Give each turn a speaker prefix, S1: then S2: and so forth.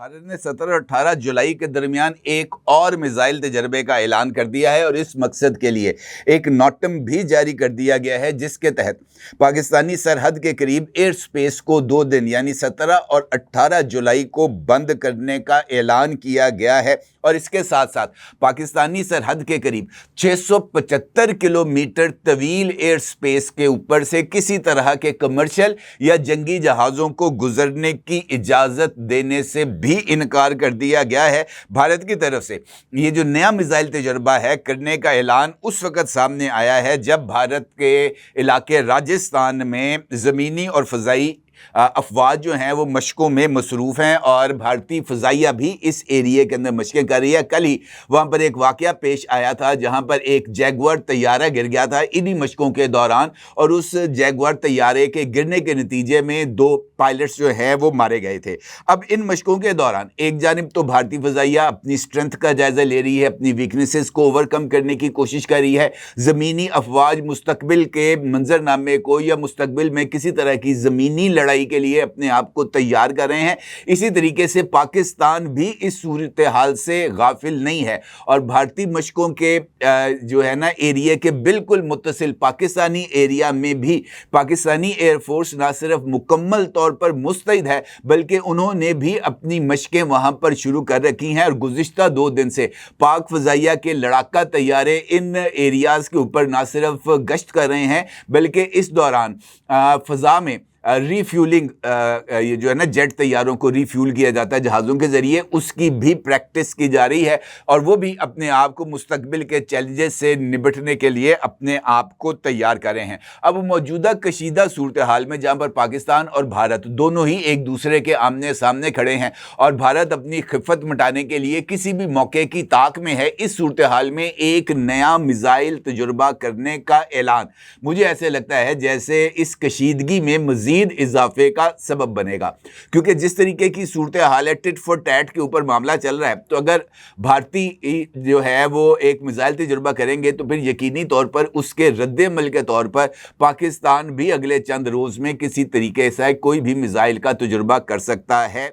S1: भारत ने 17 और 18 जुलाई के दरमियान एक और मिसाइल तजर्बे का ऐलान कर दिया है और इस मकसद के लिए एक नोटम भी जारी कर दिया गया है, जिसके तहत पाकिस्तानी सरहद के करीब एयर स्पेस को 2 दिन यानी 17 और 18 जुलाई को बंद करने का ऐलान किया गया है। और इसके साथ साथ पाकिस्तानी सरहद के करीब 675 किलोमीटर तवील एयर स्पेस के ऊपर से किसी तरह के कमर्शियल या जंगी जहाज़ों को गुजरने की इजाज़त देने से भी इनकार कर दिया गया है। भारत की तरफ से ये जो नया मिसाइल तजर्बा है करने का ऐलान उस वक़्त सामने आया है जब भारत के इलाके राजस्थान में ज़मीनी और फ़ज़ाई अफवाज जो हैं वो मशकों में मसरूफ़ हैं और भारतीय फ़ज़ाइया भी इस एरिए के अंदर मशकें कर रही है। कल ही वहाँ पर एक वाक़या पेश आया था जहाँ पर एक जैगुआर तैयारा गिर गया था इन्हीं मशकों के दौरान, और उस जैगुआर तैयारे के गिरने के नतीजे में 2 पायलट्स जो हैं वो मारे गए थे। अब इन मशकों के दौरान एक जानिब तो भारतीय फ़ज़ाइया अपनी स्ट्रेंथ का जायज़ा ले रही है, अपनी वीकनेसेस को ओवरकम करने की कोशिश कर रही है, ज़मीनी अफवाज मुस्तकबिल के मंजरनामे को या मुस्तकबिल में किसी तरह की ज़मीनी लड़ाई के लिए अपने आप को तैयार कर रहे हैं। इसी तरीके से पाकिस्तान भी इस सूरत हाल से गाफिल नहीं है और भारतीय मशकों के जो है ना एरिया के बिल्कुल मुत्तसिल पाकिस्तानी एरिया में भी पाकिस्तानी एयरफोर्स ना सिर्फ मुकम्मल तौर पर मुस्तैद है बल्कि उन्होंने भी अपनी मशकें वहां पर शुरू कर रखी हैं और गुज़िश्ता 2 दिन से पाक फ़ज़ाइया के लड़ाका तैयारे इन एरियाज़ के ऊपर ना सिर्फ गश्त कर रहे हैं बल्कि इस दौरान फ़ज़ा में रीफ्यूलिंग ये जो है ना जेट तैयारों को रीफ्यूल किया जाता है जहाज़ों के ज़रिए, उसकी भी प्रैक्टिस की जा रही है और वो भी अपने आप को मुस्तकबिल के चैलेंजेस से निपटने के लिए अपने आप को तैयार कर रहे हैं। अब मौजूदा कशीदा सूरत हाल में जहाँ पर पाकिस्तान और भारत दोनों ही एक दूसरे के आमने सामने खड़े हैं और भारत अपनी खिफ़त मिटाने के लिए किसी भी मौके की ताक में है, इस सूरत हाल में एक नया मिसाइल तजुर्बा करने का ऐलान मुझे ऐसे लगता है जैसे इस कशीदगी में मज़ीद इजाफे का सबब बनेगा, क्योंकि जिस तरीके की सूरत हाल है टिट फॉर टैट के ऊपर मामला चल रहा है, तो अगर भारतीय जो है वो एक मिसाइल तजुर्बा करेंगे तो फिर यकीनी तौर पर उसके रद्द-ए-अमल के तौर पर पाकिस्तान भी अगले चंद रोज़ में किसी तरीके से कोई भी मिसाइल का तजुर्बा कर सकता है।